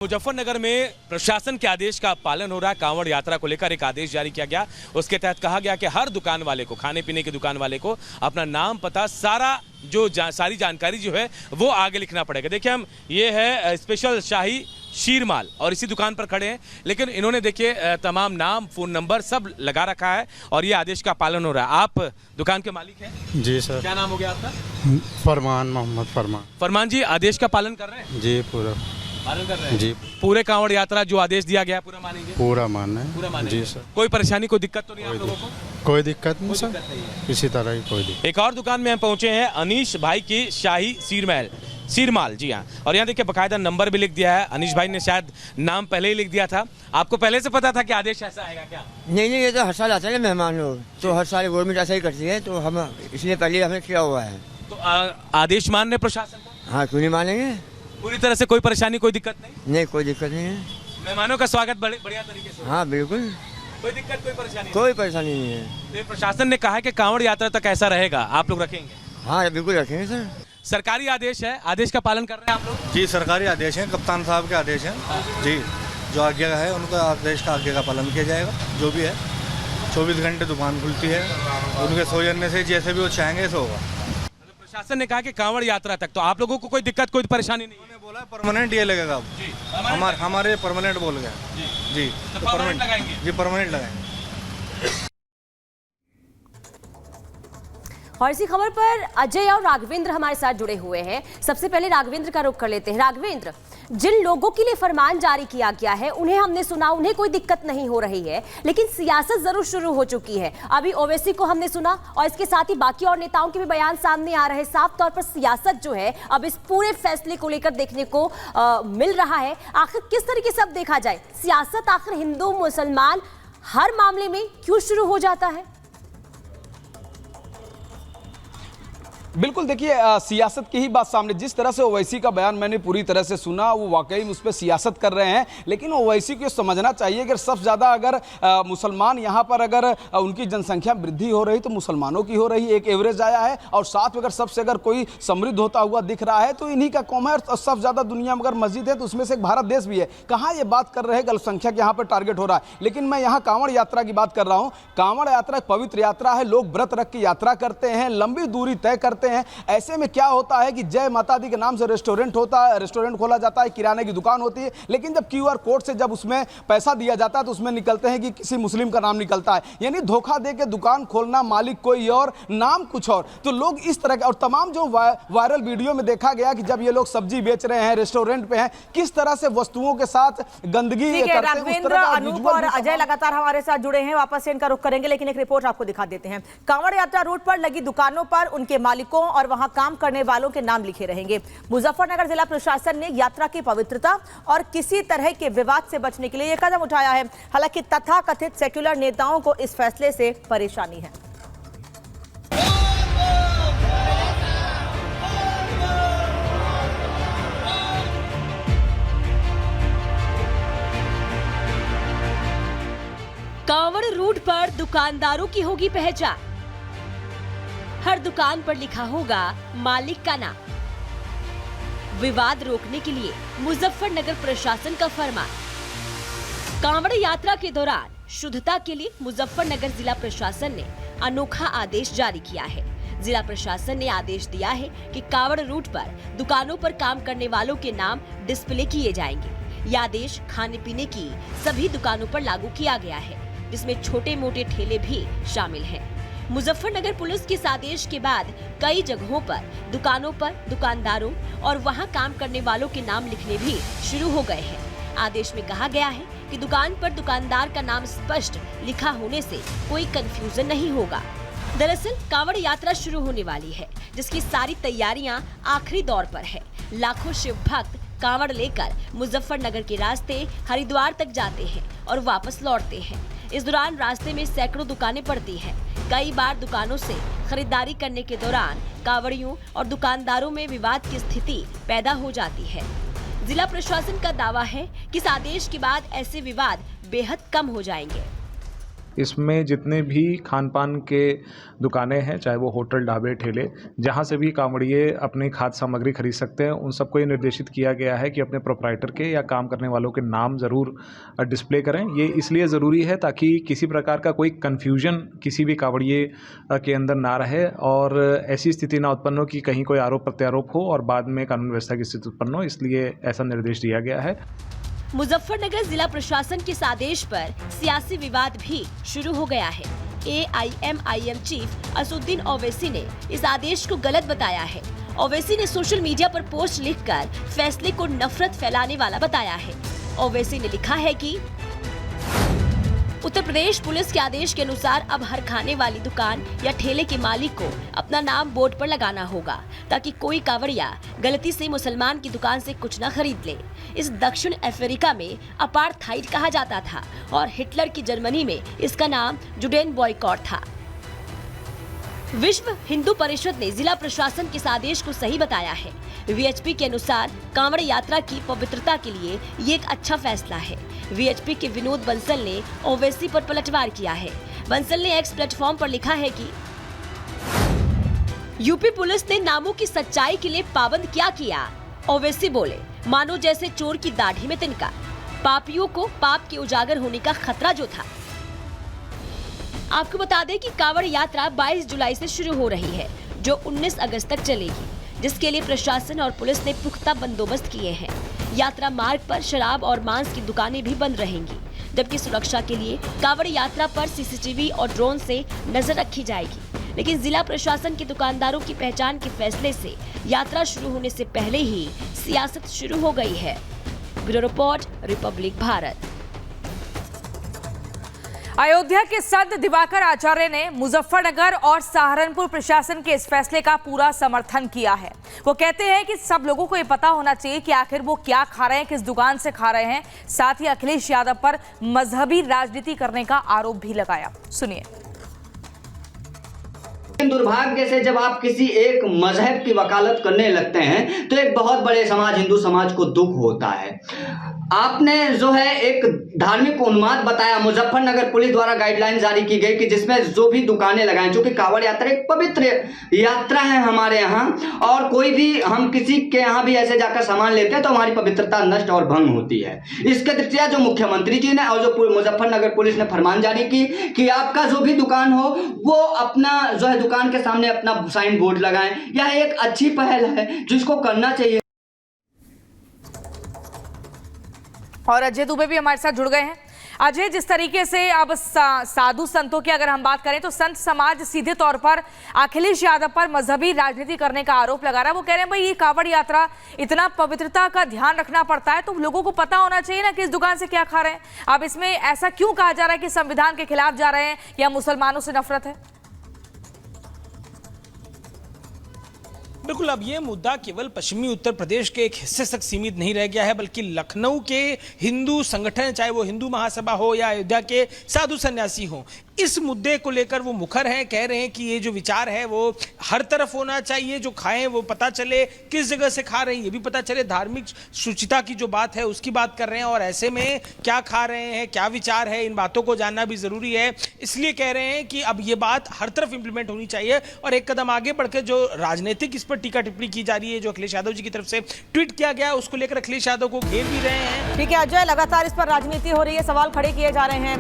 मुजफ्फरनगर में प्रशासन के आदेश का पालन हो रहा है। कांवड़ यात्रा को लेकर एक आदेश जारी किया गया। उसके तहत कहा गया कि हर दुकान वाले को, खाने पीने की दुकान वाले को अपना नाम, पता, सारी जानकारी जो है वो आगे लिखना पड़ेगा। देखिए, हम ये है स्पेशल शाही शीरमाल और इसी दुकान पर खड़े हैं, लेकिन इन्होंने देखिए तमाम नाम, फोन नंबर सब लगा रखा है और ये आदेश का पालन हो रहा है। आप दुकान के मालिक हैं? जी सर। क्या नाम हो गया आपका? फरमान, मोहम्मद फरमान। फरमान जी, आदेश का पालन कर रहे हैं? जी, पूरा पालन कर रहे हैं जी। पूरे कांवड़ यात्रा जो आदेश दिया गया है पूरा मानेंगे? पूरा मानना है। पूरा मानेंगे जी सर। कोई परेशानी, कोई दिक्कत तो नहीं आप लोगों को? कोई दिक्कत नहीं कोई सर, दिक्कत नहीं है। किसी तरह की कोई दिक्कत। एक और दुकान में हम पहुंचे हैं, अनीश भाई की शाही शीरमाल। जी हाँ, और यहाँ देखिए बकायदा नंबर भी लिख दिया है। अनीश भाई ने शायद नाम पहले ही लिख दिया था। आपको पहले से पता था कि आदेश ऐसा आएगा क्या? नहीं, ये तो हर साल आते हैं ना मेहमान लोग, तो हर साल गवर्नमेंट ऐसा ही करती है, तो हम इसलिए पहले हमने किया हुआ है। तो आदेश मानने प्रशासन को? हाँ, क्यों नहीं मानेंगे। पूरी तरह से कोई परेशानी, कोई दिक्कत नहीं? नहीं, कोई दिक्कत नहीं है। मेहमानों का स्वागत बढ़िया तरीके से? हाँ बिल्कुल, कोई दिक्कत, कोई परेशानी? कोई परेशानी नहीं है। तो प्रशासन ने कहा है कि कांवड़ यात्रा तक ऐसा रहेगा, आप लोग रखेंगे? हाँ बिल्कुल रखेंगे सर। सरकारी आदेश है, आदेश का पालन कर रहे हैं आप लोग? जी, सरकारी आदेश हैं, कप्तान साहब के आदेश हैं। जी, जो आज्ञा है उनका आदेश का आज्ञा का पालन किया जाएगा। जो भी है 24 घंटे दुकान खुलती है, उनके सौजन्य से जैसे भी वो चाहेंगे ऐसा होगा। प्रशासन ने कहा कि कांवड़ यात्रा तक, तो आप लोगों को कोई दिक्कत, कोई परेशानी नहीं? उन्होंने बोला परमानेंट ये लगेगा अब। जी, हमारे परमानेंट बोल गया। जी, तो परमानेंट लगाएंगे? जी, परमानेंट लगाएंगे। और इसी खबर पर अजय और राघवेंद्र हमारे साथ जुड़े हुए हैं। सबसे पहले राघवेंद्र का रुख कर लेते हैं। राघवेंद्र, जिन लोगों के लिए फरमान जारी किया गया है उन्हें हमने सुना, उन्हें कोई दिक्कत नहीं हो रही है, लेकिन सियासत जरूर शुरू हो चुकी है। अभी ओवैसी को हमने सुना और इसके साथ ही बाकी और नेताओं के भी बयान सामने आ रहे हैं। साफ तौर पर सियासत जो है अब इस पूरे फैसले को लेकर देखने को मिल रहा है। आखिर किस तरीके से अब देखा जाए, सियासत आखिर हिंदू मुसलमान हर मामले में क्यों शुरू हो जाता है? बिल्कुल, देखिए सियासत की ही बात सामने, जिस तरह से ओवैसी का बयान मैंने पूरी तरह से सुना, वो वाकई में उस पर सियासत कर रहे हैं। लेकिन ओवैसी को समझना चाहिए कि सबसे ज़्यादा अगर मुसलमान यहाँ पर अगर उनकी जनसंख्या वृद्धि हो रही तो मुसलमानों की हो रही, एक एवरेज आया है। और साथ में अगर सबसे अगर कोई समृद्ध होता हुआ दिख रहा है तो इन्हीं का कौम है। और सबसे ज़्यादा दुनिया में अगर मस्जिद है तो उसमें से एक भारत देश भी है। कहाँ ये बात कर रहे हैं, अल्पसंख्यक यहाँ पर टारगेट हो रहा है। लेकिन मैं यहाँ कांवड़ यात्रा की बात कर रहा हूँ। कांवड़ यात्रा एक पवित्र यात्रा है, लोग व्रत रख के यात्रा करते हैं, लंबी दूरी तय करते हैं। ऐसे में क्या होता है कि जय माता दी के नाम से रेस्टोरेंट होता है, रेस्टोरेंट खोला जाता है, किराने की दुकान होती है, लेकिन जब क्यूआर कोड से जब उसमें पैसा दिया जाता है तो उसमें निकलते हैं कि किसी मुस्लिम का नाम निकलता है। यानी धोखा दे के दुकान खोलना, मालिक कोई और, नाम कुछ और। तो लोग इस तरह के, और तमाम जो वायरल वीडियो में देखा गया कि जब ये लोग सब्जी बेच रहे हैं, रेस्टोरेंट पे हैं, किस तरह से वस्तुओं के साथ गंदगी करते हैं। राघवेंद्र, अनूप और अजय लगातार हमारे साथ जुड़े हैं, वापस से इनका रुख करेंगे, लेकिन एक रिपोर्ट आपको दिखा देते हैं। कांवड़ यात्रा रूट पर लगी दुकानों पर उनके मालिकों और वहां काम करने वालों के नाम लिखे रहेंगे। मुजफ्फरनगर जिला प्रशासन ने यात्रा की पवित्रता और किसी तरह के विवाद से बचने के लिए यह कदम उठाया है। हालांकि तथाकथित सेक्युलर नेताओं को इस फैसले से परेशानी है। कांवड़ रूट पर दुकानदारों की होगी पहचान। हर दुकान पर लिखा होगा मालिक का नाम। विवाद रोकने के लिए मुजफ्फरनगर प्रशासन का फरमान। कांवड़ यात्रा के दौरान शुद्धता के लिए मुजफ्फरनगर जिला प्रशासन ने अनोखा आदेश जारी किया है। जिला प्रशासन ने आदेश दिया है कि कांवड़ रूट पर दुकानों पर काम करने वालों के नाम डिस्प्ले किए जाएंगे। यह आदेश खाने पीने की सभी दुकानों पर लागू किया गया है, जिसमें छोटे मोटे ठेले भी शामिल हैं। मुजफ्फरनगर पुलिस के इस आदेश के बाद कई जगहों पर दुकानों पर दुकानदारों और वहां काम करने वालों के नाम लिखने भी शुरू हो गए हैं। आदेश में कहा गया है कि दुकान पर दुकानदार का नाम स्पष्ट लिखा होने से कोई कंफ्यूजन नहीं होगा। दरअसल कांवड़ यात्रा शुरू होने वाली है, जिसकी सारी तैयारियां आखिरी दौर पर है। लाखों शिव भक्त कांवड़ लेकर मुजफ्फरनगर के रास्ते हरिद्वार तक जाते हैं और वापस लौटते हैं। इस दौरान रास्ते में सैकड़ों दुकानें पड़ती हैं। कई बार दुकानों से खरीदारी करने के दौरान कांवड़ियों और दुकानदारों में विवाद की स्थिति पैदा हो जाती है। जिला प्रशासन का दावा है कि इस आदेश के बाद ऐसे विवाद बेहद कम हो जाएंगे। इसमें जितने भी खान पान के दुकानें हैं, चाहे वो होटल, ढाबे, ठेले, जहाँ से भी कांवड़िए अपनी खाद्य सामग्री खरीद सकते हैं, उन सबको ये निर्देशित किया गया है कि अपने प्रोप्राइटर के या काम करने वालों के नाम ज़रूर डिस्प्ले करें। ये इसलिए ज़रूरी है ताकि किसी प्रकार का कोई कन्फ्यूजन किसी भी कांवड़िए के अंदर ना रहे और ऐसी स्थिति ना उत्पन्न हो कि कहीं कोई आरोप प्रत्यारोप हो और बाद में कानून व्यवस्था की स्थिति उत्पन्न हो, इसलिए ऐसा निर्देश दिया गया है। मुजफ्फरनगर जिला प्रशासन के इस आदेश पर सियासी विवाद भी शुरू हो गया है। AIMIM चीफ असुद्दीन ओवैसी ने इस आदेश को गलत बताया है। ओवैसी ने सोशल मीडिया पर पोस्ट लिखकर फैसले को नफरत फैलाने वाला बताया है। ओवैसी ने लिखा है कि उत्तर प्रदेश पुलिस के आदेश के अनुसार अब हर खाने वाली दुकान या ठेले के मालिक को अपना नाम बोर्ड पर लगाना होगा ताकि कोई कांवड़िया गलती से मुसलमान की दुकान से कुछ न खरीद ले। इस दक्षिण अफ्रीका में अपार्थाइड कहा जाता था और हिटलर की जर्मनी में इसका नाम जुडेन बॉयकॉट था। विश्व हिंदू परिषद ने जिला प्रशासन के इस आदेश को सही बताया है। VHP के अनुसार कांवड़ यात्रा की पवित्रता के लिए ये एक अच्छा फैसला है। VHP के विनोद बंसल ने ओवैसी पर पलटवार किया है। बंसल ने एक्स प्लेटफॉर्म पर लिखा है कि यूपी पुलिस ने नामों की सच्चाई के लिए पाबंद क्या किया। ओवैसी बोले, मानो जैसे चोर की दाढ़ी में तिनका। पापियों को पाप के उजागर होने का खतरा जो था। आपको बता दें कि कांवड़ यात्रा 22 जुलाई से शुरू हो रही है, जो 19 अगस्त तक चलेगी, जिसके लिए प्रशासन और पुलिस ने पुख्ता बंदोबस्त किए हैं। यात्रा मार्ग पर शराब और मांस की दुकानें भी बंद रहेंगी, जबकि सुरक्षा के लिए कांवड़ यात्रा पर CCTV और ड्रोन से नजर रखी जाएगी। लेकिन जिला प्रशासन के दुकानदारों की पहचान के फैसले से यात्रा शुरू होने से पहले ही सियासत शुरू हो गई है। Bureau report, Republic Bharat. Ayodhya के संत दिवाकर आचार्य ने मुजफ्फरनगर और सहारनपुर प्रशासन के इस फैसले का पूरा समर्थन किया है। वो कहते हैं कि सब लोगों को ये पता होना चाहिए कि आखिर वो क्या खा रहे हैं, किस दुकान से खा रहे हैं। साथ ही अखिलेश यादव पर मजहबी राजनीति करने का आरोप भी लगाया। सुनिए। दुर्भाग्य से जब आप किसी एक मजहब की वकालत करने लगते हैं तो एक बहुत बड़े समाज, हिंदू समाज को दुख होता है। आपने जो है एक धार्मिक उन्माद बताया। मुजफ्फरनगर पुलिस द्वारा गाइडलाइन जारी की गई कि जिसमें जो भी दुकानें लगाएं, चूंकि कांवड़ यात्रा एक पवित्र यात्रा है हमारे यहाँ, और कोई भी हम किसी के यहाँ भी ऐसे जाकर सामान लेते हैं तो हमारी पवित्रता नष्ट और भंग होती है। इसके दृष्टिया जो मुख्यमंत्री जी ने और जो मुजफ्फरनगर पुलिस ने फरमान जारी की कि आपका जो भी दुकान हो वो अपना जो है दुकान के सामने अपना साइन बोर्ड लगाएं, यह एक अच्छी पहल है जिसको करना चाहिए। और अजय दुबे भी हमारे साथ जुड़ गए हैं। अजय, जिस तरीके से अब साधु संतों की अगर हम बात करें तो संत समाज सीधे तौर पर अखिलेश यादव पर मजहबी राजनीति करने का आरोप लगा रहा है। वो कह रहे हैं भाई ये कांवड़ यात्रा इतना पवित्रता का ध्यान रखना पड़ता है तो लोगों को पता होना चाहिए ना कि इस दुकान से क्या खा रहे हैं। अब इसमें ऐसा क्यों कहा जा रहा है कि संविधान के खिलाफ जा रहे हैं या मुसलमानों से नफरत है? बिल्कुल, अब ये मुद्दा केवल पश्चिमी उत्तर प्रदेश के एक हिस्से तक सीमित नहीं रह गया है, बल्कि लखनऊ के हिंदू संगठन, चाहे वो हिंदू महासभा हो या अयोध्या के साधु सन्यासी हो, इस मुद्दे को लेकर वो मुखर हैं। कह रहे हैं कि ये जो विचार है वो हर तरफ होना चाहिए। जो खाएं वो पता चले किस जगह से खा रहे हैं, ये भी पता चले। धार्मिक शुचिता की जो बात है उसकी बात कर रहे हैं, और ऐसे में क्या खा रहे हैं, क्या विचार है, इन बातों को जानना भी जरूरी है। इसलिए कह रहे हैं कि अब ये बात हर तरफ इंप्लीमेंट होनी चाहिए। और एक कदम आगे बढ़कर जो राजनीतिक इस पर टीका टिप्पणी की जा रही है, जो अखिलेश यादव जी की तरफ से ट्वीट किया गया, उसको लेकर अखिलेश यादव को घेर भी रहे हैं। ठीक है अजय, लगातार इस पर राजनीति हो रही है, सवाल खड़े किए जा रहे हैं।